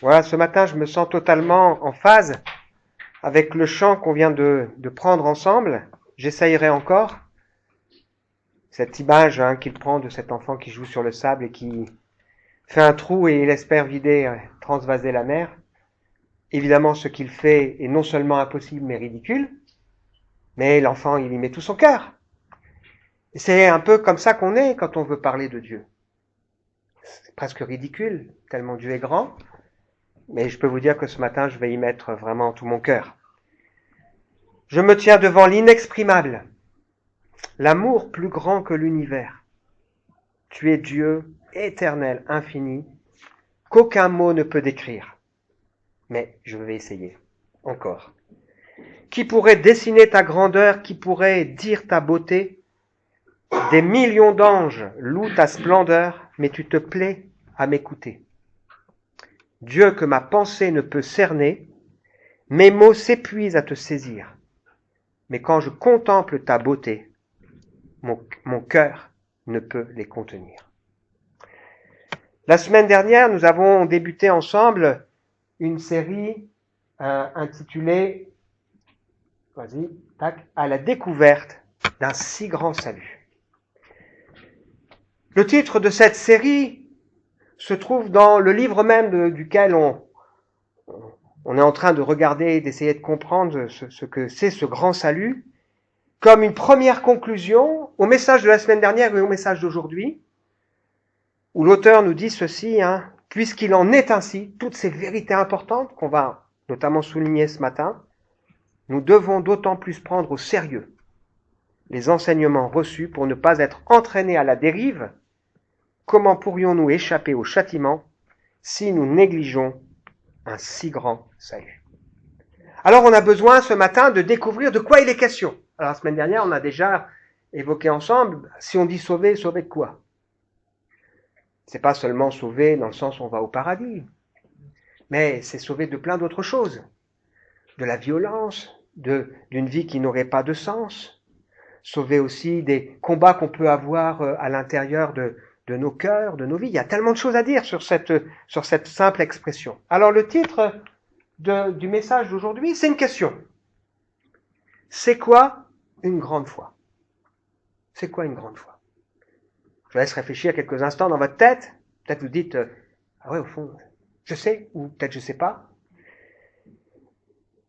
Voilà, ce matin, je me sens totalement en phase avec le chant qu'on vient de prendre ensemble. J'essayerai encore. Cette image qu'il prend de cet enfant qui joue sur le sable et qui fait un trou et il espère vider, transvaser la mer. Évidemment, ce qu'il fait est non seulement impossible mais ridicule, mais l'enfant, il y met tout son cœur. Et c'est un peu comme ça qu'on est quand on veut parler de Dieu. C'est presque ridicule, tellement Dieu est grand, mais je peux vous dire que ce matin, je vais y mettre vraiment tout mon cœur. Je me tiens devant l'inexprimable, l'amour plus grand que l'univers. Tu es Dieu, éternel, infini, qu'aucun mot ne peut décrire. Mais je vais essayer, encore. Qui pourrait dessiner ta grandeur, qui pourrait dire ta beauté? Des millions d'anges louent ta splendeur, mais tu te plais à m'écouter. Dieu que ma pensée ne peut cerner, mes mots s'épuisent à te saisir. Mais quand je contemple ta beauté, mon cœur ne peut les contenir. La semaine dernière, nous avons débuté ensemble une série intitulée à la découverte d'un si grand salut. Le titre de cette série se trouve dans le livre même duquel on est en train de regarder, d'essayer de comprendre ce que c'est ce grand salut, comme une première conclusion au message de la semaine dernière et au message d'aujourd'hui, où l'auteur nous dit ceci, puisqu'il en est ainsi, toutes ces vérités importantes qu'on va notamment souligner ce matin, nous devons d'autant plus prendre au sérieux les enseignements reçus pour ne pas être entraînés à la dérive. Comment pourrions-nous échapper au châtiment si nous négligeons un si grand salut? Alors on a besoin ce matin de découvrir de quoi il est question. Alors la semaine dernière, on a déjà évoqué ensemble, si on dit sauver, sauver de quoi? C'est pas seulement sauver dans le sens où on va au paradis, mais c'est sauver de plein d'autres choses. De la violence, d'une vie qui n'aurait pas de sens. Sauver aussi des combats qu'on peut avoir à l'intérieur de nos cœurs, de nos vies. Il y a tellement de choses à dire sur cette simple expression. Alors le titre du message d'aujourd'hui, c'est une question. C'est quoi une grande foi? C'est quoi une grande foi? Je vous laisse réfléchir quelques instants dans votre tête. Peut-être vous dites, ah ouais, au fond, je sais, ou peut-être je sais pas.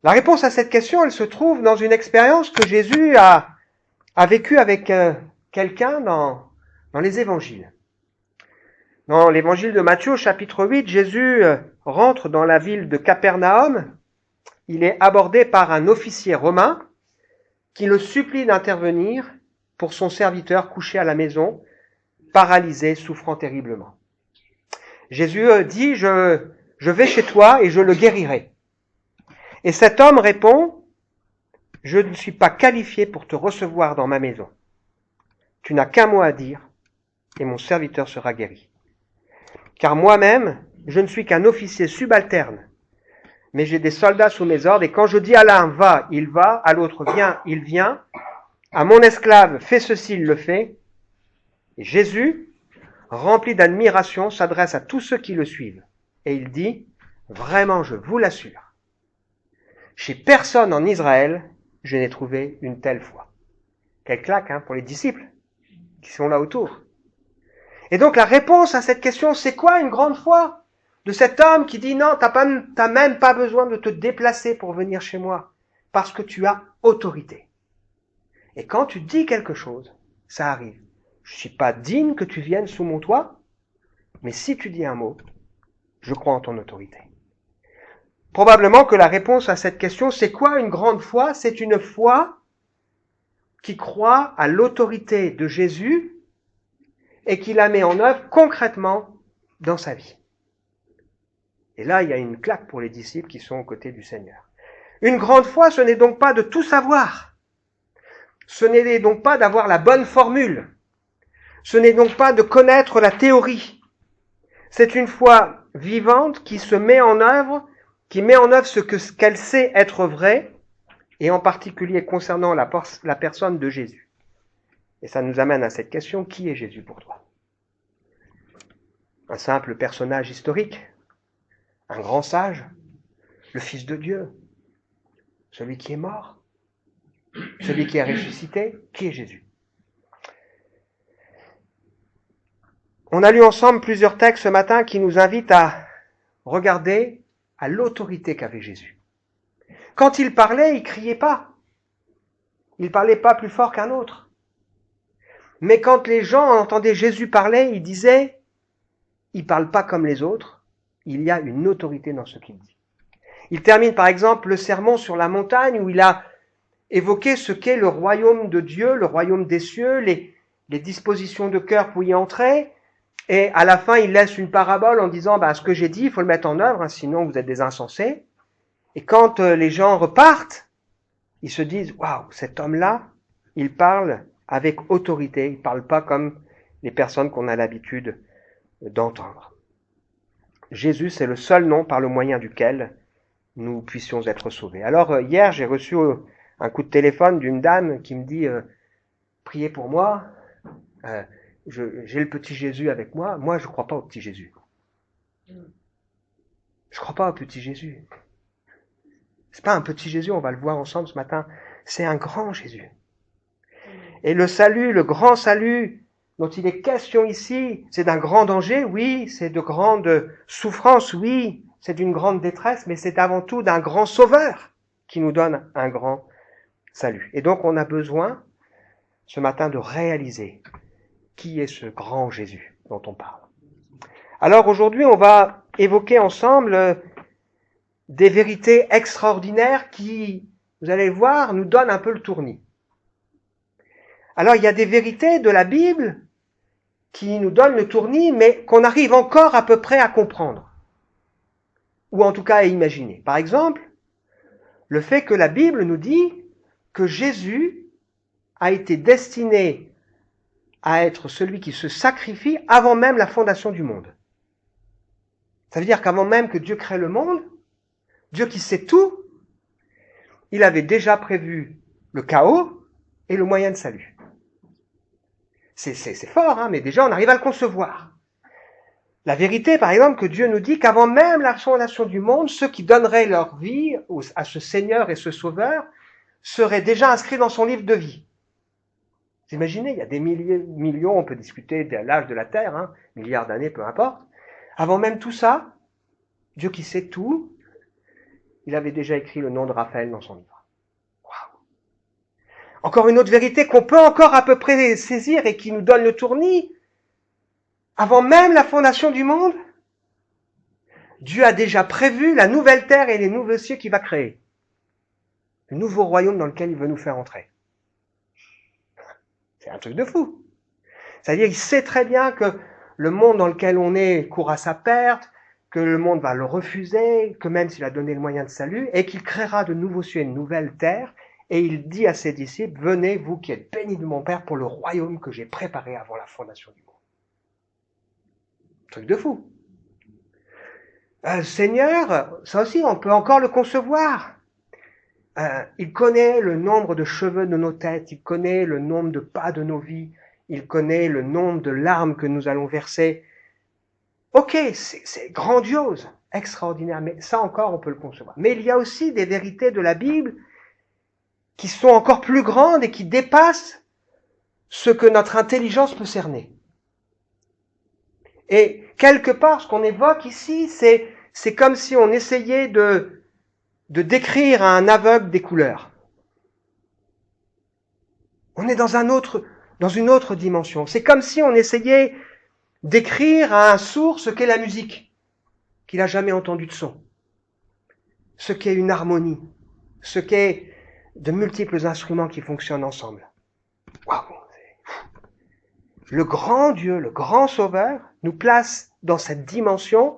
La réponse à cette question, elle se trouve dans une expérience que Jésus a vécue avec quelqu'un dans les évangiles. Dans l'évangile de Matthieu, chapitre 8, Jésus rentre dans la ville de Capernaum. Il est abordé par un officier romain qui le supplie d'intervenir pour son serviteur couché à la maison, paralysé, souffrant terriblement. Jésus dit, je vais chez toi et je le guérirai. Et cet homme répond, je ne suis pas qualifié pour te recevoir dans ma maison. Tu n'as qu'un mot à dire et mon serviteur sera guéri. Car moi-même, je ne suis qu'un officier subalterne, mais j'ai des soldats sous mes ordres et quand je dis à l'un va, il va, à l'autre viens, il vient, à mon esclave fais ceci, il le fait. Et Jésus, rempli d'admiration, s'adresse à tous ceux qui le suivent et il dit, vraiment je vous l'assure, chez personne en Israël, je n'ai trouvé une telle foi. Quelle claque pour les disciples qui sont là autour. Et donc la réponse à cette question, c'est quoi une grande foi? De cet homme qui dit non, t'as même pas besoin de te déplacer pour venir chez moi, parce que tu as autorité. Et quand tu dis quelque chose, ça arrive. Je suis pas digne que tu viennes sous mon toit, mais si tu dis un mot, je crois en ton autorité. Probablement que la réponse à cette question, c'est quoi une grande foi? C'est une foi qui croit à l'autorité de Jésus et qui la met en œuvre concrètement dans sa vie. Et là, il y a une claque pour les disciples qui sont aux côtés du Seigneur. Une grande foi, ce n'est donc pas de tout savoir. Ce n'est donc pas d'avoir la bonne formule. Ce n'est donc pas de connaître la théorie. C'est une foi vivante qui se met en œuvre, qui met en œuvre ce qu'elle sait être vrai, et en particulier concernant la personne de Jésus. Et ça nous amène à cette question, qui est Jésus pour toi? Un simple personnage historique? un grand sage, le Fils de Dieu, celui qui est mort, celui qui est ressuscité, qui est Jésus. On a lu ensemble plusieurs textes ce matin qui nous invitent à regarder à l'autorité qu'avait Jésus. Quand il parlait, il criait pas. Il parlait pas plus fort qu'un autre. Mais quand les gens entendaient Jésus parler, ils disaient, il parle pas comme les autres, il y a une autorité dans ce qu'il dit. Il termine par exemple le sermon sur la montagne où il a évoqué ce qu'est le royaume de Dieu, le royaume des cieux, les dispositions de cœur pour y entrer. Et à la fin, il laisse une parabole en disant, ce que j'ai dit, il faut le mettre en œuvre, sinon vous êtes des insensés. Et quand les gens repartent, ils se disent, waouh, cet homme-là, il parle avec autorité, il parle pas comme les personnes qu'on a l'habitude d'entendre. Jésus, c'est le seul nom par le moyen duquel nous puissions être sauvés. Alors, hier, j'ai reçu un coup de téléphone d'une dame qui me dit, priez pour moi, j'ai le petit Jésus avec moi. Moi, je crois pas au petit Jésus. Je crois pas au petit Jésus. C'est pas un petit Jésus, on va le voir ensemble ce matin. C'est un grand Jésus. Et le salut, le grand salut dont il est question ici, c'est d'un grand danger, oui, c'est de grandes souffrances, oui, c'est d'une grande détresse, mais c'est avant tout d'un grand sauveur qui nous donne un grand salut. Et donc on a besoin ce matin de réaliser qui est ce grand Jésus dont on parle. Alors aujourd'hui, on va évoquer ensemble des vérités extraordinaires qui, vous allez voir, nous donnent un peu le tournis. Alors il y a des vérités de la Bible qui nous donnent le tournis, mais qu'on arrive encore à peu près à comprendre, ou en tout cas à imaginer. Par exemple, le fait que la Bible nous dit que Jésus a été destiné à être celui qui se sacrifie avant même la fondation du monde. Ça veut dire qu'avant même que Dieu crée le monde, Dieu qui sait tout, il avait déjà prévu le chaos et le moyen de salut. C'est fort, mais déjà on arrive à le concevoir. La vérité, par exemple, que Dieu nous dit qu'avant même la fondation du monde, ceux qui donneraient leur vie à ce Seigneur et ce Sauveur seraient déjà inscrits dans son livre de vie. Vous imaginez, il y a des millions, on peut discuter de l'âge de la Terre, milliards d'années, peu importe. Avant même tout ça, Dieu qui sait tout, il avait déjà écrit le nom de Raphaël dans son livre. Waouh. Encore une autre vérité qu'on peut encore à peu près saisir et qui nous donne le tournis. Avant même la fondation du monde, Dieu a déjà prévu la nouvelle terre et les nouveaux cieux qu'il va créer. Le nouveau royaume dans lequel il veut nous faire entrer. C'est un truc de fou. C'est-à-dire, il sait très bien que le monde dans lequel on est court à sa perte, que le monde va le refuser, que même s'il a donné le moyen de salut, et qu'il créera de nouveaux cieux et une nouvelle terre, et il dit à ses disciples, venez, vous qui êtes bénis de mon Père, pour le royaume que j'ai préparé avant la fondation du monde. Truc de fou. Seigneur, ça aussi, on peut encore le concevoir. Il connaît le nombre de cheveux de nos têtes, il connaît le nombre de pas de nos vies, il connaît le nombre de larmes que nous allons verser. Ok, c'est grandiose, extraordinaire, mais ça encore on peut le concevoir. Mais il y a aussi des vérités de la Bible qui sont encore plus grandes et qui dépassent ce que notre intelligence peut cerner. Et quelque part, ce qu'on évoque ici, c'est comme si on essayait de décrire à un aveugle des couleurs. On est dans une autre dimension. C'est comme si on essayait d'écrire à un sourd ce qu'est la musique, qu'il n'a jamais entendu de son, ce qu'est une harmonie, ce qu'est de multiples instruments qui fonctionnent ensemble. Waouh! Le grand Dieu, le grand Sauveur, nous place dans cette dimension,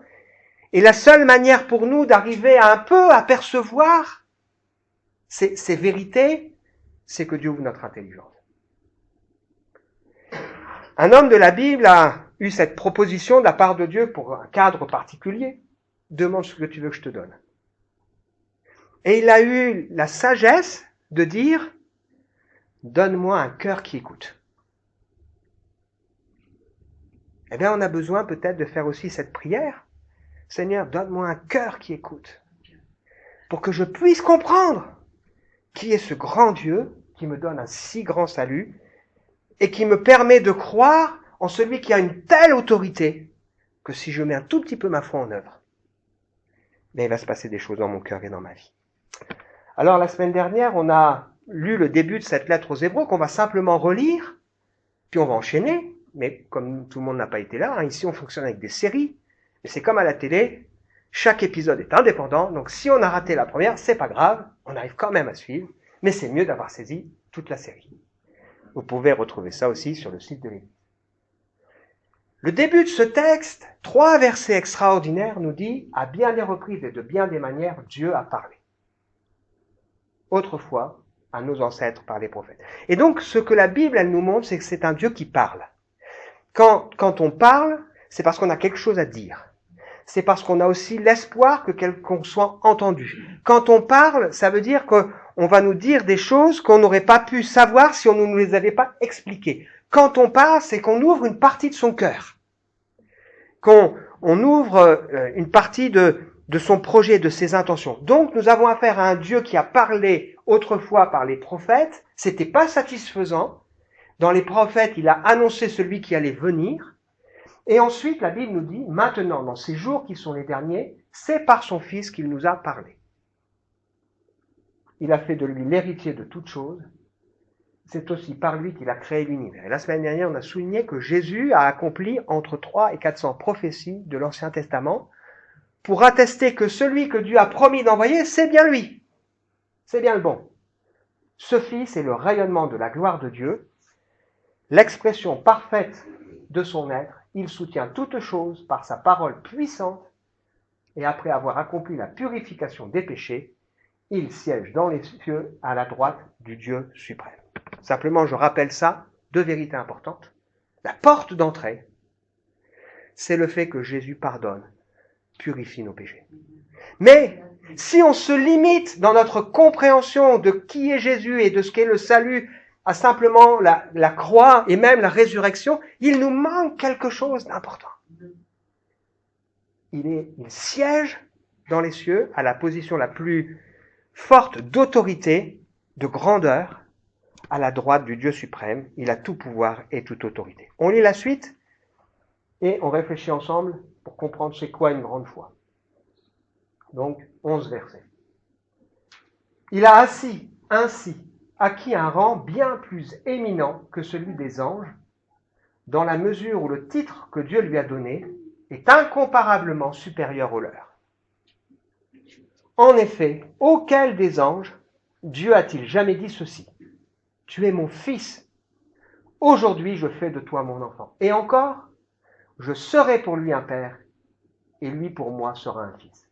et la seule manière pour nous d'arriver à un peu à percevoir ces vérités, c'est que Dieu ouvre notre intelligence. Un homme de la Bible a eu cette proposition de la part de Dieu pour un cadre particulier. Demande ce que tu veux que je te donne. Et il a eu la sagesse de dire, donne-moi un cœur qui écoute. Eh bien, on a besoin peut-être de faire aussi cette prière. Seigneur, donne-moi un cœur qui écoute, pour que je puisse comprendre qui est ce grand Dieu qui me donne un si grand salut et qui me permet de croire en celui qui a une telle autorité que si je mets un tout petit peu ma foi en œuvre, il va se passer des choses dans mon cœur et dans ma vie. Alors la semaine dernière, on a lu le début de cette lettre aux Hébreux qu'on va simplement relire, puis on va enchaîner, mais comme tout le monde n'a pas été là, ici on fonctionne avec des séries, et c'est comme à la télé, chaque épisode est indépendant, donc si on a raté la première, c'est pas grave, on arrive quand même à suivre, mais c'est mieux d'avoir saisi toute la série. Vous pouvez retrouver ça aussi sur le site de l'Église. Le début de ce texte, 3 versets extraordinaires, nous dit « À bien des reprises et de bien des manières, Dieu a parlé. » Autrefois, à nos ancêtres par les prophètes. Et donc, ce que la Bible, elle nous montre, c'est que c'est un Dieu qui parle. Quand on parle, c'est parce qu'on a quelque chose à dire. C'est parce qu'on a aussi l'espoir qu'on soit entendu. Quand on parle, ça veut dire qu'on va nous dire des choses qu'on n'aurait pas pu savoir si on ne nous les avait pas expliquées. Quand on parle, c'est qu'on ouvre une partie de son cœur. Qu'on ouvre une partie de son projet, de ses intentions. Donc, nous avons affaire à un Dieu qui a parlé autrefois par les prophètes. C'était pas satisfaisant. Dans les prophètes, il a annoncé celui qui allait venir. Et ensuite, la Bible nous dit, maintenant, dans ces jours qui sont les derniers, c'est par son Fils qu'il nous a parlé. Il a fait de lui l'héritier de toutes choses. C'est aussi par lui qu'il a créé l'univers. Et la semaine dernière, on a souligné que Jésus a accompli entre 300 et 400 prophéties de l'Ancien Testament pour attester que celui que Dieu a promis d'envoyer, c'est bien lui. C'est bien le bon. Ce Fils est le rayonnement de la gloire de Dieu, l'expression parfaite de son être. Il soutient toutes choses par sa parole puissante et après avoir accompli la purification des péchés, il siège dans les cieux à la droite du Dieu suprême. Simplement, je rappelle ça, 2 vérités importantes. La porte d'entrée, c'est le fait que Jésus pardonne, purifie nos péchés. Mais si on se limite dans notre compréhension de qui est Jésus et de ce qu'est le salut à simplement la croix et même la résurrection, il nous manque quelque chose d'important. Il siège dans les cieux à la position la plus forte d'autorité, de grandeur, à la droite du Dieu suprême. Il a tout pouvoir et toute autorité. On lit la suite et on réfléchit ensemble pour comprendre c'est quoi une grande foi. Donc, 11 versets. Il a ainsi acquis un rang bien plus éminent que celui des anges, dans la mesure où le titre que Dieu lui a donné est incomparablement supérieur au leur. En effet, auquel des anges Dieu a-t-il jamais dit ceci ? Tu es mon fils. Aujourd'hui, je fais de toi mon enfant. Et encore, je serai pour lui un père, et lui pour moi sera un fils.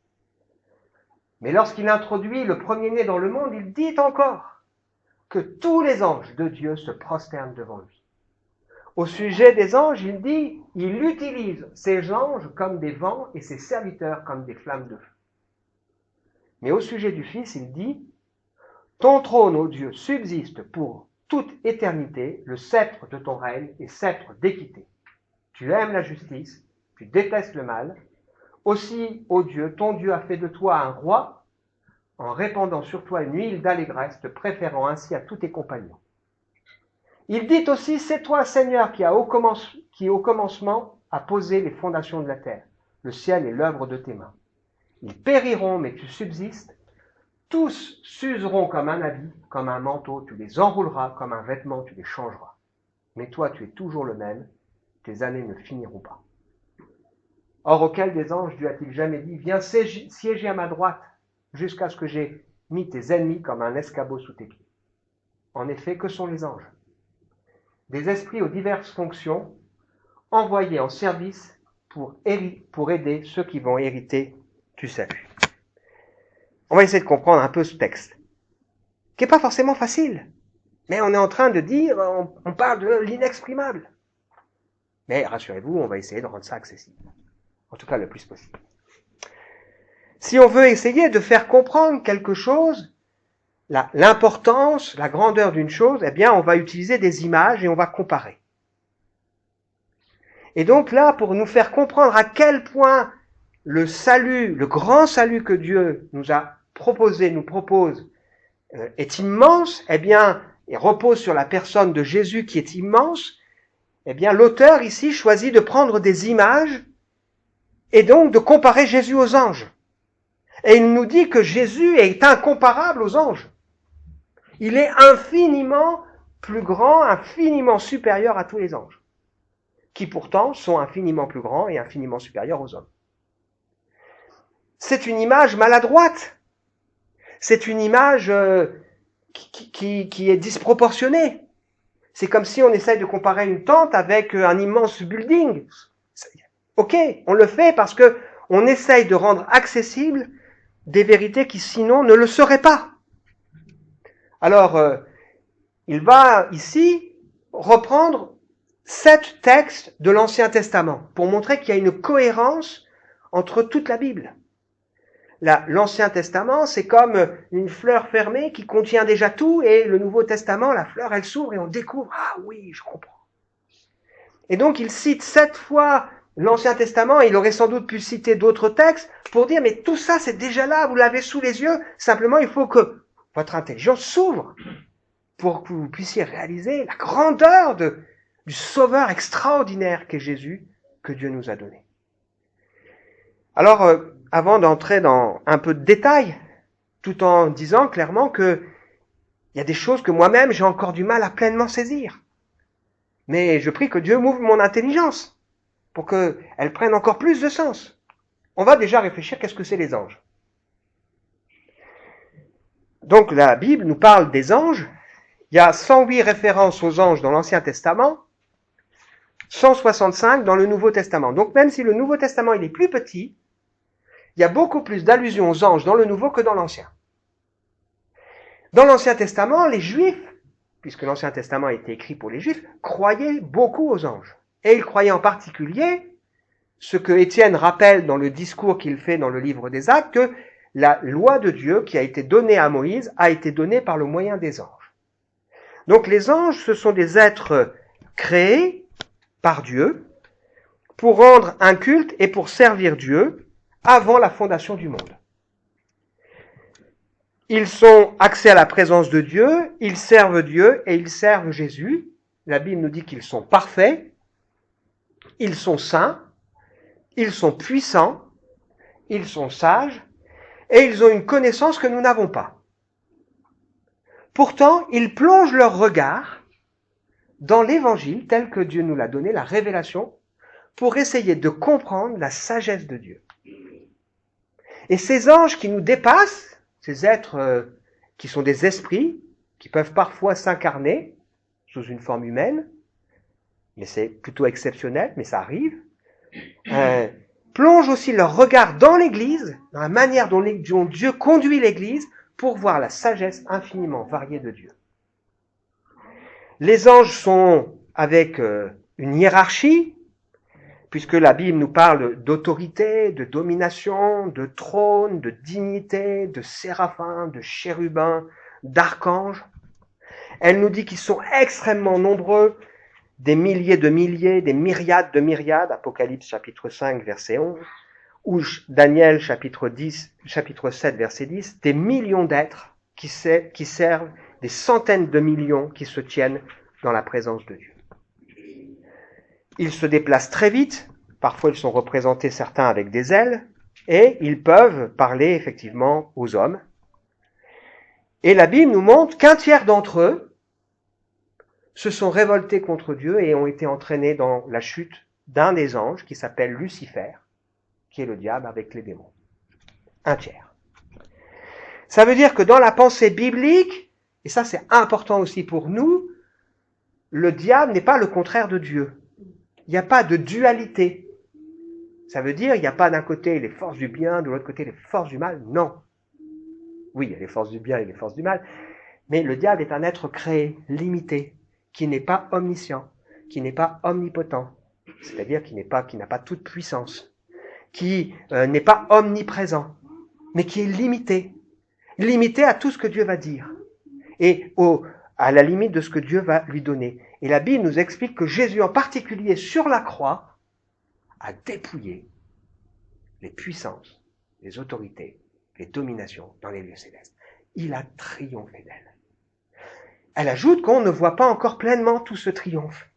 Mais lorsqu'il introduit le premier-né dans le monde, il dit encore que tous les anges de Dieu se prosternent devant lui. Au sujet des anges, il utilise ces anges comme des vents et ses serviteurs comme des flammes de feu. Mais au sujet du Fils, il dit « Ton trône, ô Dieu, subsiste pour toute éternité, le sceptre de ton règne est sceptre d'équité. Tu aimes la justice, tu détestes le mal. Aussi, ô Dieu, ton Dieu a fait de toi un roi, en répandant sur toi une huile d'allégresse, te préférant ainsi à tous tes compagnons. Il dit aussi, c'est toi, Seigneur, qui au commencement a posé les fondations de la terre. Le ciel est l'œuvre de tes mains. Ils périront, mais tu subsistes. Tous s'useront comme un habit, comme un manteau. Tu les enrouleras comme un vêtement, tu les changeras. Mais toi, tu es toujours le même. Tes années ne finiront pas. Or, auquel des anges Dieu a-t-il jamais dit, viens siéger à ma droite, jusqu'à ce que j'ai mis tes ennemis comme un escabeau sous tes pieds. En effet, que sont les anges ? Des esprits aux diverses fonctions, envoyés en service pour aider ceux qui vont hériter du salut. On va essayer de comprendre un peu ce texte, qui n'est pas forcément facile, mais on est en train de dire, on parle de l'inexprimable. Mais rassurez-vous, on va essayer de rendre ça accessible, en tout cas le plus possible. Si on veut essayer de faire comprendre quelque chose, l'importance, la grandeur d'une chose, eh bien, on va utiliser des images et on va comparer. Et donc là, pour nous faire comprendre à quel point le salut, le grand salut que Dieu nous a proposé, nous propose, est immense, eh bien, et repose sur la personne de Jésus qui est immense, eh bien, l'auteur ici choisit de prendre des images et donc de comparer Jésus aux anges. Et il nous dit que Jésus est incomparable aux anges. Il est infiniment plus grand, infiniment supérieur à tous les anges, qui pourtant sont infiniment plus grands et infiniment supérieurs aux hommes. C'est une image maladroite. C'est une image qui est disproportionnée. C'est comme si on essaye de comparer une tente avec un immense building. Ok, on le fait parce que on essaye de rendre accessible des vérités qui sinon ne le seraient pas. Alors, il va ici reprendre 7 textes de l'Ancien Testament pour montrer qu'il y a une cohérence entre toute la Bible. L'Ancien Testament, c'est comme une fleur fermée qui contient déjà tout, et le Nouveau Testament, la fleur, elle s'ouvre et on découvre, ah oui, je comprends. Et donc, il cite 7 fois l'Ancien Testament, et il aurait sans doute pu citer d'autres textes pour dire, mais tout ça, c'est déjà là, vous l'avez sous les yeux, simplement, il faut que votre intelligence s'ouvre pour que vous puissiez réaliser la grandeur du Sauveur extraordinaire qu'est Jésus, que Dieu nous a donné. Alors, avant d'entrer dans un peu de détails, tout en disant clairement que il y a des choses que moi-même j'ai encore du mal à pleinement saisir. Mais je prie que Dieu m'ouvre mon intelligence pour qu'elle prenne encore plus de sens. On va déjà réfléchir qu'est-ce que c'est les anges. Donc la Bible nous parle des anges. Il y a 108 références aux anges dans l'Ancien Testament, 165 dans le Nouveau Testament. Donc même si le Nouveau Testament il est plus petit, il y a beaucoup plus d'allusions aux anges dans le Nouveau que dans l'Ancien. Dans l'Ancien Testament, les Juifs, puisque l'Ancien Testament a été écrit pour les Juifs, croyaient beaucoup aux anges. Et ils croyaient en particulier, ce que Étienne rappelle dans le discours qu'il fait dans le livre des Actes, que la loi de Dieu qui a été donnée à Moïse a été donnée par le moyen des anges. Donc les anges, ce sont des êtres créés par Dieu pour rendre un culte et pour servir Dieu avant la fondation du monde. Ils sont accès à la présence de Dieu, ils servent Dieu et ils servent Jésus. La Bible nous dit qu'ils sont parfaits, ils sont saints, ils sont puissants, ils sont sages et ils ont une connaissance que nous n'avons pas. Pourtant, ils plongent leur regard dans l'Évangile tel que Dieu nous l'a donné, la révélation, pour essayer de comprendre la sagesse de Dieu. Et ces anges qui nous dépassent, ces êtres qui sont des esprits, qui peuvent parfois s'incarner sous une forme humaine, mais c'est plutôt exceptionnel, mais ça arrive, plongent aussi leur regard dans l'Église, dans la manière dont Dieu conduit l'Église, pour voir la sagesse infiniment variée de Dieu. Les anges sont avec une hiérarchie, puisque la Bible nous parle d'autorité, de domination, de trône, de dignité, de séraphins, de chérubins, d'archanges. Elle nous dit qu'ils sont extrêmement nombreux, des milliers, des myriades de myriades, Apocalypse chapitre 5, verset 11, ou Daniel chapitre 7, verset 10, des millions d'êtres qui servent, des centaines de millions qui se tiennent dans la présence de Dieu. Ils se déplacent très vite, parfois ils sont représentés certains avec des ailes, et ils peuvent parler effectivement aux hommes. Et la Bible nous montre qu'un tiers d'entre eux se sont révoltés contre Dieu et ont été entraînés dans la chute d'un des anges qui s'appelle Lucifer, qui est le diable avec les démons. Un tiers. Ça veut dire que dans la pensée biblique, et ça c'est important aussi pour nous, le diable n'est pas le contraire de Dieu. Il n'y a pas de dualité. Ça veut dire, il n'y a pas d'un côté les forces du bien, de l'autre côté les forces du mal. Non. Oui, il y a les forces du bien et les forces du mal. Mais le diable est un être créé, limité, qui n'est pas omniscient, qui n'est pas omnipotent. C'est-à-dire qui n'a pas toute puissance, qui n'est pas omniprésent, mais qui est limité. Limité à tout ce que Dieu va dire. Et à la limite de ce que Dieu va lui donner. Et la Bible nous explique que Jésus, en particulier sur la croix, a dépouillé les puissances, les autorités, les dominations dans les lieux célestes. Il a triomphé d'elle. Elle ajoute qu'on ne voit pas encore pleinement tout ce triomphe,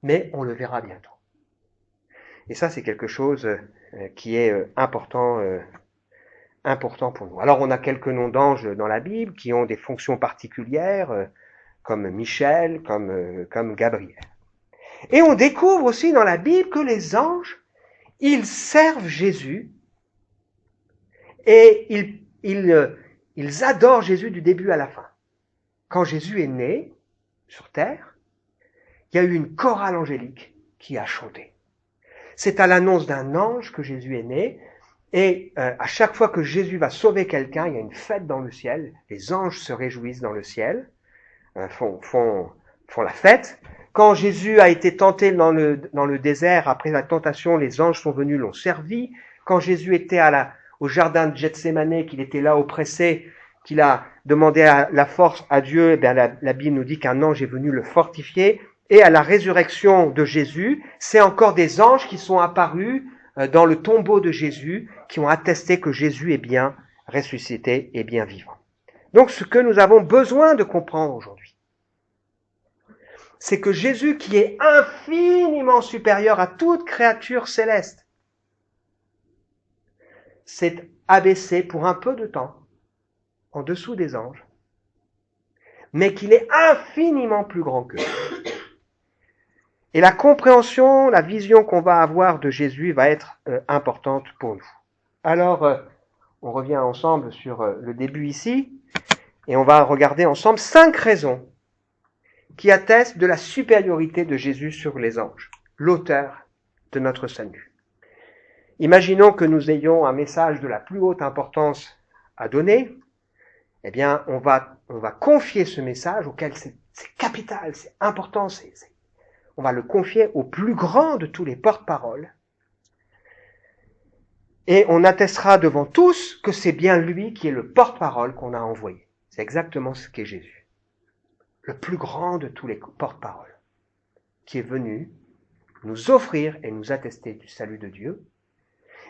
mais on le verra bientôt. Et ça, c'est quelque chose qui est important pour nous. Alors, on a quelques noms d'anges dans la Bible qui ont des fonctions particulières, comme Michel, comme Gabriel. Et on découvre aussi dans la Bible que les anges, ils servent Jésus et ils adorent Jésus du début à la fin. Quand Jésus est né sur terre, il y a eu une chorale angélique qui a chanté. C'est à l'annonce d'un ange que Jésus est né, et à chaque fois que Jésus va sauver quelqu'un, il y a une fête dans le ciel, les anges se réjouissent dans le ciel, font la fête. Quand Jésus a été tenté dans le désert, après la tentation, les anges sont venus, l'ont servi. Quand Jésus était au jardin de Gethsémanée, qu'il était là oppressé, qu'il a demandé la force à Dieu, la Bible nous dit qu'un ange est venu le fortifier. Et à la résurrection de Jésus, c'est encore des anges qui sont apparus dans le tombeau de Jésus, qui ont attesté que Jésus est bien ressuscité et bien vivant. Donc ce que nous avons besoin de comprendre aujourd'hui, c'est que Jésus, qui est infiniment supérieur à toute créature céleste, s'est abaissé pour un peu de temps en dessous des anges, mais qu'il est infiniment plus grand qu'eux. Et la compréhension, la vision qu'on va avoir de Jésus va être importante pour nous. Alors, on revient ensemble sur le début ici, et on va regarder ensemble 5 raisons qui attestent de la supériorité de Jésus sur les anges, l'auteur de notre salut. Imaginons que nous ayons un message de la plus haute importance à donner. Eh bien, on va confier ce message auquel c'est capital, c'est important, on va le confier au plus grand de tous les porte-paroles. Et on attestera devant tous que c'est bien lui qui est le porte-parole qu'on a envoyé. C'est exactement ce qu'est Jésus. Le plus grand de tous les porte-paroles, qui est venu nous offrir et nous attester du salut de Dieu.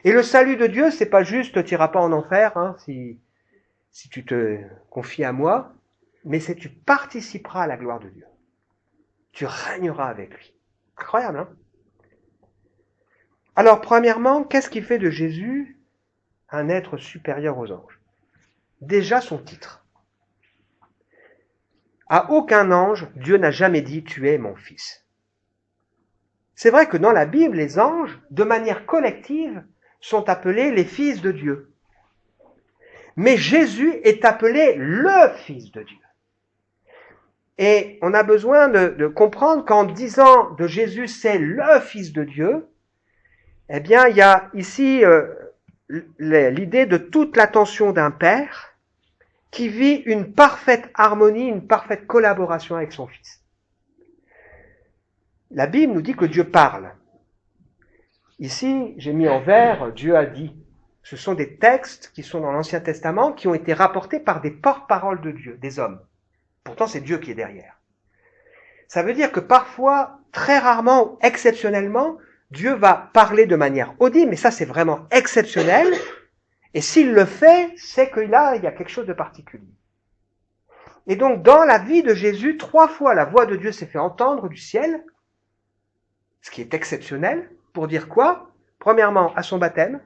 Et le salut de Dieu, c'est pas juste tu n'iras pas en enfer si tu te confies à moi, mais c'est tu participeras à la gloire de Dieu. Tu régneras avec lui. Incroyable, hein? Alors, premièrement, qu'est-ce qui fait de Jésus un être supérieur aux anges? Déjà son titre. À aucun ange, Dieu n'a jamais dit « tu es mon fils ». C'est vrai que dans la Bible, les anges, de manière collective, sont appelés les fils de Dieu. Mais Jésus est appelé le Fils de Dieu. Et on a besoin de comprendre qu'en disant de Jésus c'est le Fils de Dieu, eh bien il y a ici l'idée de toute l'attention d'un père qui vit une parfaite harmonie, une parfaite collaboration avec son Fils. La Bible nous dit que Dieu parle. Ici, j'ai mis en vert, Dieu a dit. Ce sont des textes qui sont dans l'Ancien Testament, qui ont été rapportés par des porte-paroles de Dieu, des hommes. Pourtant, c'est Dieu qui est derrière. Ça veut dire que parfois, très rarement, exceptionnellement, Dieu va parler de manière audible, mais ça c'est vraiment exceptionnel. Et s'il le fait, c'est qu'il y a quelque chose de particulier. Et donc, dans la vie de Jésus, 3 fois la voix de Dieu s'est fait entendre du ciel, ce qui est exceptionnel, pour dire quoi? Premièrement, à son baptême,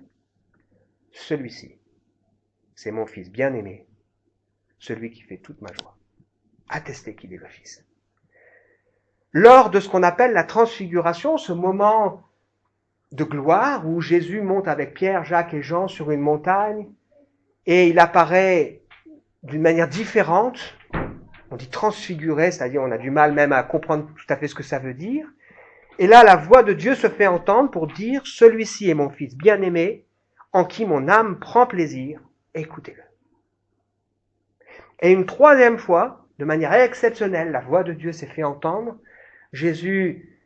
celui-ci, c'est mon Fils bien-aimé, celui qui fait toute ma joie. Attester qu'il est le Fils. Lors de ce qu'on appelle la transfiguration, ce moment de gloire où Jésus monte avec Pierre, Jacques et Jean sur une montagne et il apparaît d'une manière différente, on dit transfiguré, c'est-à-dire on a du mal même à comprendre tout à fait ce que ça veut dire. Et là, la voix de Dieu se fait entendre pour dire « Celui-ci est mon Fils bien-aimé, en qui mon âme prend plaisir, écoutez-le. » Et une 3e fois, de manière exceptionnelle, la voix de Dieu s'est fait entendre. Jésus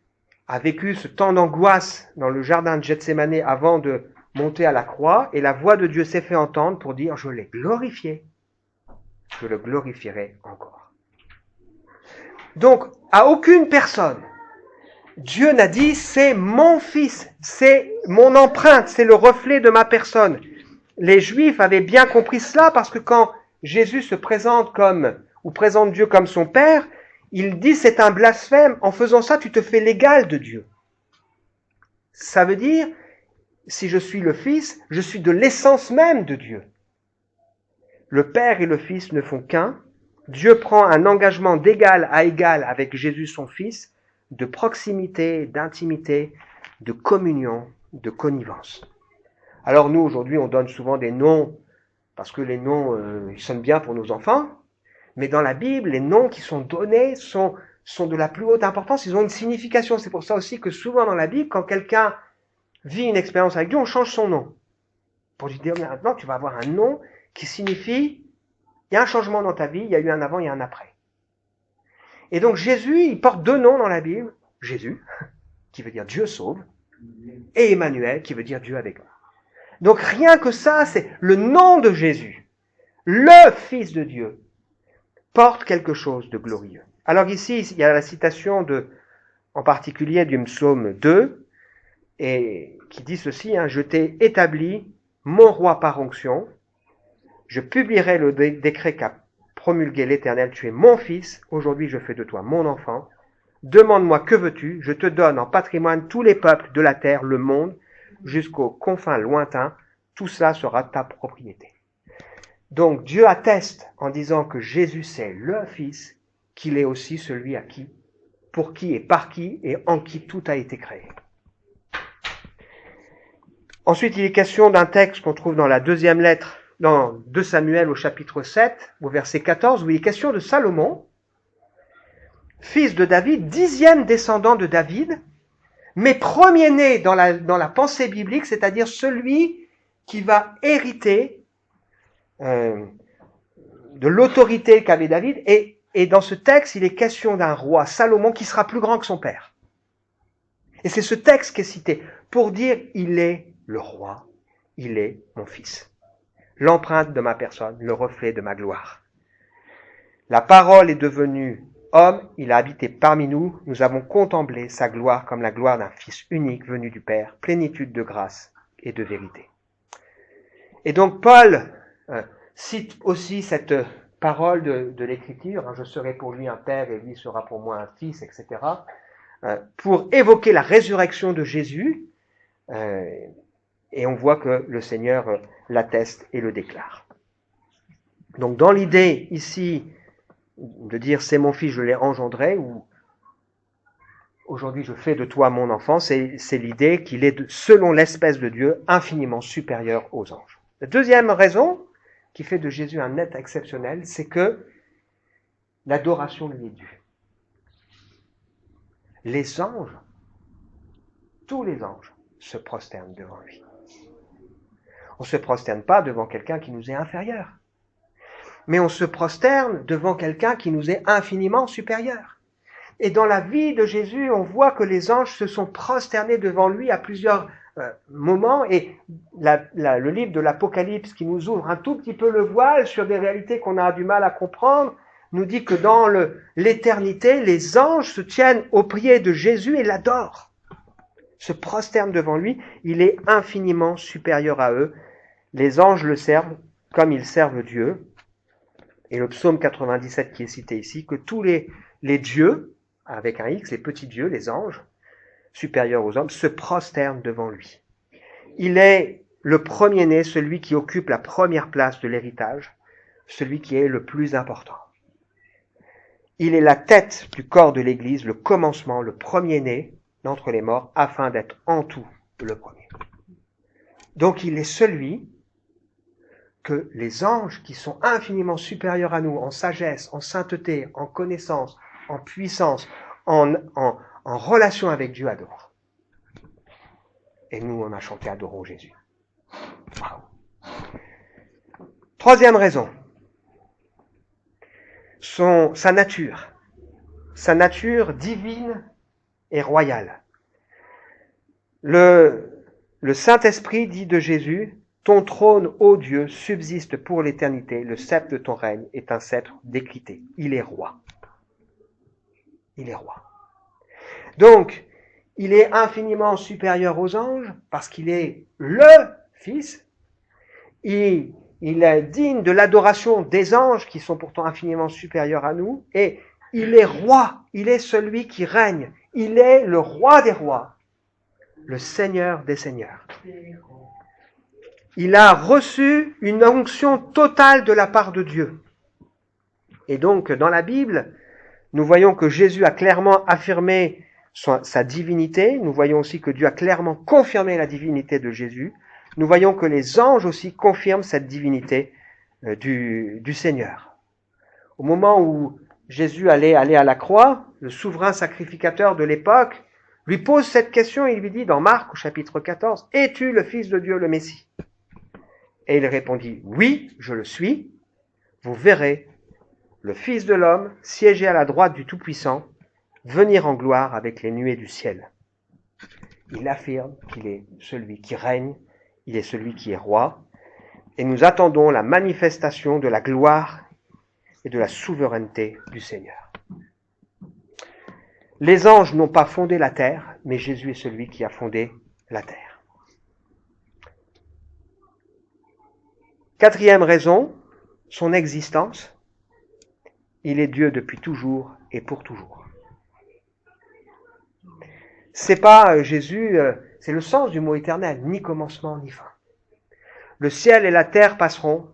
a vécu ce temps d'angoisse dans le jardin de Gethsémanée avant de monter à la croix, et la voix de Dieu s'est fait entendre pour dire « Je l'ai glorifié, je le glorifierai encore. » Donc, à aucune personne, Dieu n'a dit, c'est mon fils, c'est mon empreinte, c'est le reflet de ma personne. Les Juifs avaient bien compris cela parce que quand Jésus se présente ou présente Dieu comme son Père, il dit c'est un blasphème. En faisant ça, tu te fais l'égal de Dieu. Ça veut dire, si je suis le Fils, je suis de l'essence même de Dieu. Le Père et le Fils ne font qu'un. Dieu prend un engagement d'égal à égal avec Jésus son Fils, de proximité, d'intimité, de communion, de connivence. Alors nous, aujourd'hui, on donne souvent des noms, parce que les noms, ils sonnent bien pour nos enfants, mais dans la Bible, les noms qui sont donnés sont de la plus haute importance, ils ont une signification. C'est pour ça aussi que souvent dans la Bible, quand quelqu'un vit une expérience avec Dieu, on change son nom. Pour lui dire, maintenant, tu vas avoir un nom qui signifie, il y a un changement dans ta vie, il y a eu un avant, il y a un après. Et donc Jésus, il porte deux noms dans la Bible. Jésus, qui veut dire Dieu sauve, et Emmanuel, qui veut dire Dieu avec nous. Donc rien que ça, c'est le nom de Jésus, le Fils de Dieu, porte quelque chose de glorieux. Alors ici, il y a la citation en particulier du psaume 2, et qui dit ceci, je t'ai établi mon roi par onction, je publierai le décret qu'a promulgué l'Éternel, tu es mon fils, aujourd'hui je fais de toi mon enfant, demande-moi que veux-tu, je te donne en patrimoine tous les peuples de la terre, le monde, jusqu'aux confins lointains, tout cela sera ta propriété. Donc Dieu atteste en disant que Jésus c'est le Fils, qu'il est aussi celui à qui, pour qui et par qui et en qui tout a été créé. Ensuite, il est question d'un texte qu'on trouve dans la deuxième lettre, dans 2 Samuel au chapitre 7, au verset 14, où il est question de Salomon, fils de David, 10e descendant de David, mais premier-né dans la pensée biblique, c'est-à-dire celui qui va hériter de l'autorité qu'avait David. Et dans ce texte, il est question d'un roi, Salomon, qui sera plus grand que son père. Et c'est ce texte qui est cité pour dire, il est le roi, il est mon fils. L'empreinte de ma personne, le reflet de ma gloire. La parole est devenue homme, il a habité parmi nous, nous avons contemplé sa gloire comme la gloire d'un fils unique venu du Père, plénitude de grâce et de vérité. Et donc Paul cite aussi cette parole de l'Écriture, je serai pour lui un père et lui sera pour moi un fils, etc., pour évoquer la résurrection de Jésus, et on voit que le Seigneur l'atteste et le déclare. Donc dans l'idée ici de dire c'est mon fils, je l'ai engendré, ou aujourd'hui je fais de toi mon enfant, c'est l'idée qu'il est, selon l'espèce de Dieu, infiniment supérieur aux anges. La deuxième raison qui fait de Jésus un être exceptionnel, c'est que l'adoration lui est due. Les anges, tous les anges, se prosternent devant lui. On ne se prosterne pas devant quelqu'un qui nous est inférieur, mais on se prosterne devant quelqu'un qui nous est infiniment supérieur. Et dans la vie de Jésus, on voit que les anges se sont prosternés devant lui à plusieurs moments, et le livre de l'Apocalypse, qui nous ouvre un tout petit peu le voile sur des réalités qu'on a du mal à comprendre, nous dit que dans l'éternité, les anges se tiennent aux pieds de Jésus et l'adorent, se prosternent devant lui. Il est infiniment supérieur à eux. Les anges le servent comme ils servent Dieu. Et le psaume 97 qui est cité ici, que tous les dieux, avec un X, les petits dieux, les anges, supérieurs aux hommes, se prosternent devant lui. Il est le premier-né, celui qui occupe la première place de l'héritage, celui qui est le plus important. Il est la tête du corps de l'Église, le commencement, le premier-né d'entre les morts, afin d'être en tout le premier. Donc il est celui que les anges, qui sont infiniment supérieurs à nous en sagesse, en sainteté, en connaissance, en puissance, en relation avec Dieu, adorent. Et nous, on a chanté « Adorons Jésus ». Wow. Troisième raison, sa nature divine et royale. Le Saint-Esprit dit de Jésus, « Ton trône, ô Dieu, subsiste pour l'éternité, le sceptre de ton règne est un sceptre d'équité. » Il est roi. Il est roi. Donc, Il est infiniment supérieur aux anges parce qu'il est le Fils. Il est digne de l'adoration des anges qui sont pourtant infiniment supérieurs à nous. Et il est roi. Il est celui qui règne. Il est le roi des rois. Le Seigneur des seigneurs. Il a reçu une onction totale de la part de Dieu. Et donc, dans la Bible, nous voyons que Jésus a clairement affirmé sa divinité. Nous voyons aussi que Dieu a clairement confirmé la divinité de Jésus. Nous voyons que les anges aussi confirment cette divinité du Seigneur. Au moment où Jésus allait aller à la croix, le souverain sacrificateur de l'époque lui pose cette question et il lui dit dans Marc au chapitre 14, « Es-tu le Fils de Dieu, le Messie ?» Et il répondit, « Oui, je le suis. Vous verrez le Fils de l'homme siéger à la droite du Tout-Puissant, venir en gloire avec les nuées du ciel. » Il affirme qu'il est celui qui règne, il est celui qui est roi, et nous attendons la manifestation de la gloire et de la souveraineté du Seigneur. Les anges n'ont pas fondé la terre, mais Jésus est celui qui a fondé la terre. Quatrième raison, son existence. Il est Dieu depuis toujours et pour toujours. C'est pas Jésus, c'est le sens du mot éternel, ni commencement ni fin. Le ciel et la terre passeront,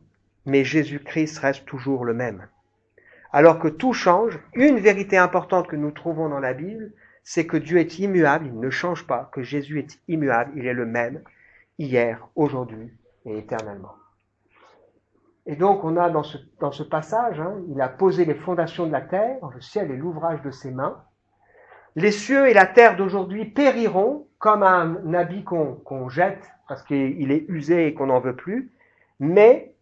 mais Jésus-Christ reste toujours le même. Alors que tout change, une vérité importante que nous trouvons dans la Bible, c'est que Dieu est immuable, il ne change pas, que Jésus est immuable, il est le même, hier, aujourd'hui et éternellement. Et donc on a dans ce passage, il a posé les fondations de la terre, le ciel est l'ouvrage de ses mains. Les cieux et la terre d'aujourd'hui périront comme un habit qu'on jette parce qu'il est usé et qu'on n'en veut plus, mais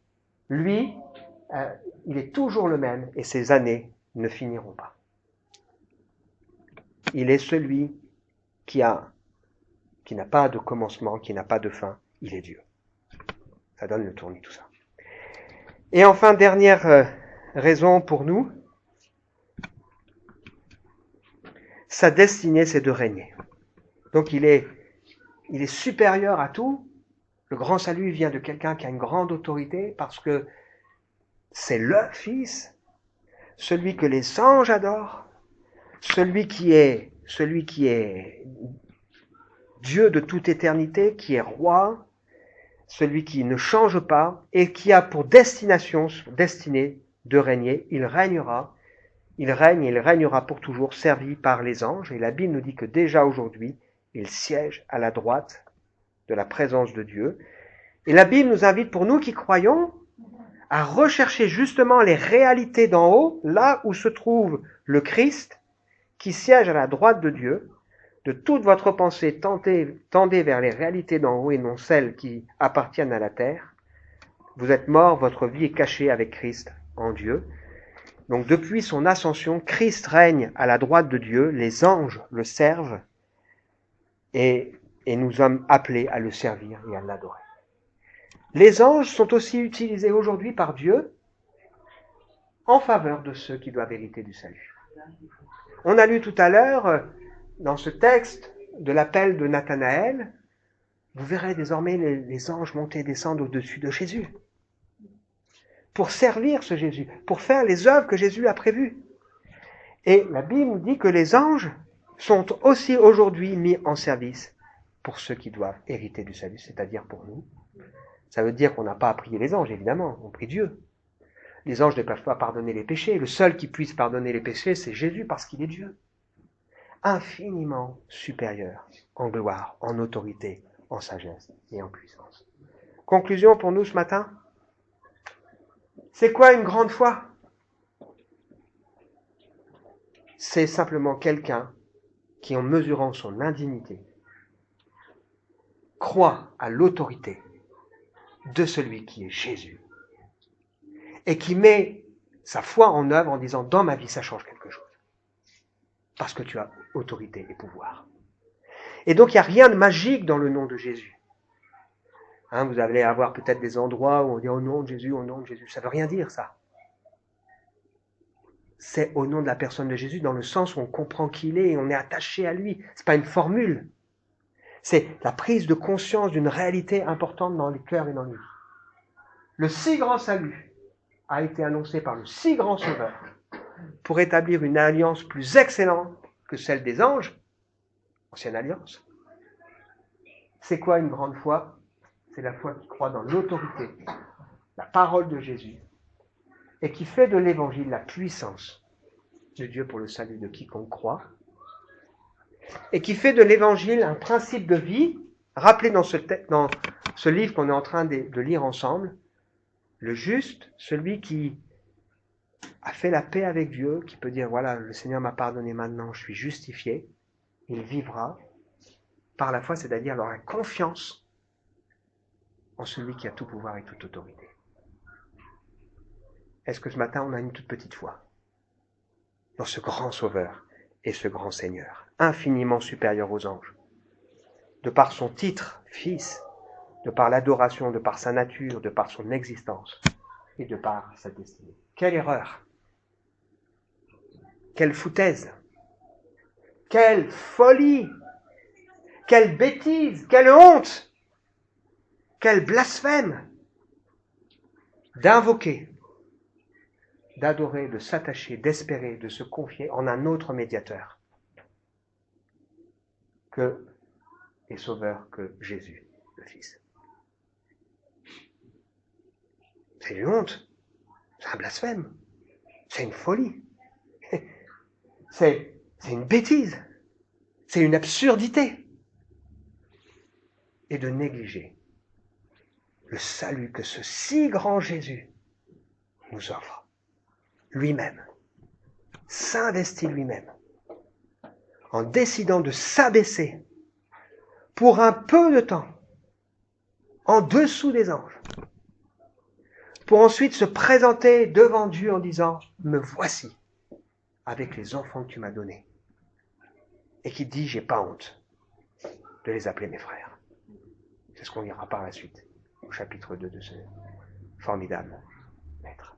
lui, il est toujours le même et ses années ne finiront pas. Il est celui qui n'a pas de commencement, qui n'a pas de fin, il est Dieu. Ça donne le tournis tout ça. Et enfin, dernière raison pour nous, sa destinée c'est de régner. Donc il est supérieur à tout. Le grand salut vient de quelqu'un qui a une grande autorité parce que c'est le Fils, celui que les anges adorent, celui qui est Dieu de toute éternité, qui est roi, celui qui ne change pas et qui a pour destinée de régner. Il règnera, il règne et il régnera pour toujours, servi par les anges. Et la Bible nous dit que déjà aujourd'hui, il siège à la droite de la présence de Dieu. Et la Bible nous invite, pour nous qui croyons, à rechercher justement les réalités d'en haut, là où se trouve le Christ, qui siège à la droite de Dieu. De toute votre pensée, tendez vers les réalités d'en haut et non celles qui appartiennent à la terre. Vous êtes morts, votre vie est cachée avec Christ en Dieu. Donc depuis son ascension, Christ règne à la droite de Dieu, les anges le servent et nous sommes appelés à le servir et à l'adorer. Les anges sont aussi utilisés aujourd'hui par Dieu en faveur de ceux qui doivent hériter du salut. On a lu tout à l'heure, dans ce texte de l'appel de Nathanaël, vous verrez désormais les anges monter et descendre au-dessus de Jésus pour servir ce Jésus, pour faire les œuvres que Jésus a prévues. Et la Bible nous dit que les anges sont aussi aujourd'hui mis en service pour ceux qui doivent hériter du salut, c'est-à-dire pour nous. Ça veut dire qu'on n'a pas à prier les anges, évidemment, on prie Dieu. Les anges ne peuvent pas pardonner les péchés. Le seul qui puisse pardonner les péchés, c'est Jésus, parce qu'il est Dieu. Infiniment supérieur en gloire, en autorité, en sagesse et en puissance. Conclusion pour nous ce matin. C'est quoi une grande foi ? C'est simplement quelqu'un qui, en mesurant son indignité, croit à l'autorité de celui qui est Jésus et qui met sa foi en œuvre en disant « dans ma vie, ça change quelque chose ». Parce que tu as autorité et pouvoir. Et donc, il n'y a rien de magique dans le nom de Jésus. Vous allez avoir peut-être des endroits où on dit « au nom de Jésus, au nom de Jésus ». Ça ne veut rien dire, ça. c'est au nom de la personne de Jésus, dans le sens où on comprend qui il est et on est attaché à lui. C'est pas une formule. C'est la prise de conscience d'une réalité importante dans les cœurs et dans les vies. Le si grand salut a été annoncé par le si grand Sauveur pour établir une alliance plus excellente que celle des anges, ancienne alliance. C'est quoi une grande foi? C'est la foi qui croit dans l'autorité, la parole de Jésus, et qui fait de l'évangile la puissance de Dieu pour le salut de quiconque croit, et qui fait de l'évangile un principe de vie, rappelé dans ce livre qu'on est en train de lire ensemble, le juste, celui qui a fait la paix avec Dieu, qui peut dire, voilà, le Seigneur m'a pardonné maintenant, je suis justifié, il vivra par la foi, c'est-à-dire avoir confiance en celui qui a tout pouvoir et toute autorité. Est-ce que ce matin, on a une toute petite foi dans ce grand Sauveur et ce grand Seigneur, infiniment supérieur aux anges, de par son titre, Fils, de par l'adoration, de par sa nature, de par son existence et de par sa destinée. Quelle erreur! Quelle foutaise! Quelle folie! Quelle bêtise! Quelle honte! Quel blasphème d'invoquer, d'adorer, de s'attacher, d'espérer, de se confier en un autre médiateur que et sauveur que Jésus, le Fils. C'est une honte, c'est un blasphème, c'est une folie, c'est une bêtise, c'est une absurdité. Et de négliger le salut que ce si grand Jésus nous offre, lui-même, s'investit lui-même, en décidant de s'abaisser pour un peu de temps, en dessous des anges, pour ensuite se présenter devant Dieu en disant « Me voici avec les enfants que tu m'as donnés » et qui dit « J'ai pas honte de les appeler mes frères ». C'est ce qu'on lira par la suite, au chapitre 2 de ce formidable maître.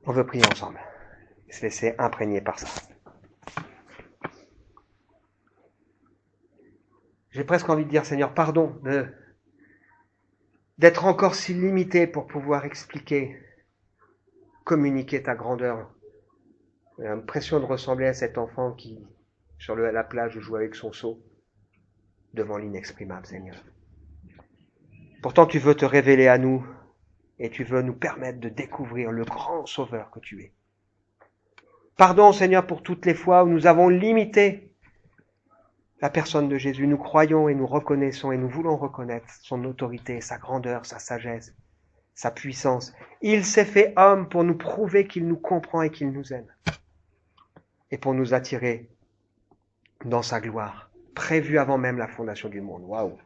On veut prier ensemble et se laisser imprégner par ça. J'ai presque envie de dire, Seigneur, pardon d'être encore si limité pour pouvoir expliquer, communiquer ta grandeur. J'ai l'impression de ressembler à cet enfant qui, sur la plage, joue avec son seau devant l'inexprimable, Seigneur. Pourtant, tu veux te révéler à nous et tu veux nous permettre de découvrir le grand Sauveur que tu es. Pardon, Seigneur, pour toutes les fois où nous avons limité la personne de Jésus. Nous croyons et nous reconnaissons et nous voulons reconnaître son autorité, sa grandeur, sa sagesse, sa puissance. Il s'est fait homme pour nous prouver qu'il nous comprend et qu'il nous aime. Et pour nous attirer dans sa gloire, prévue avant même la fondation du monde. Waouh!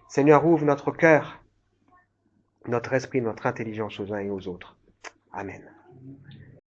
Seigneur, ouvre notre cœur, notre esprit, notre intelligence aux uns et aux autres. Amen.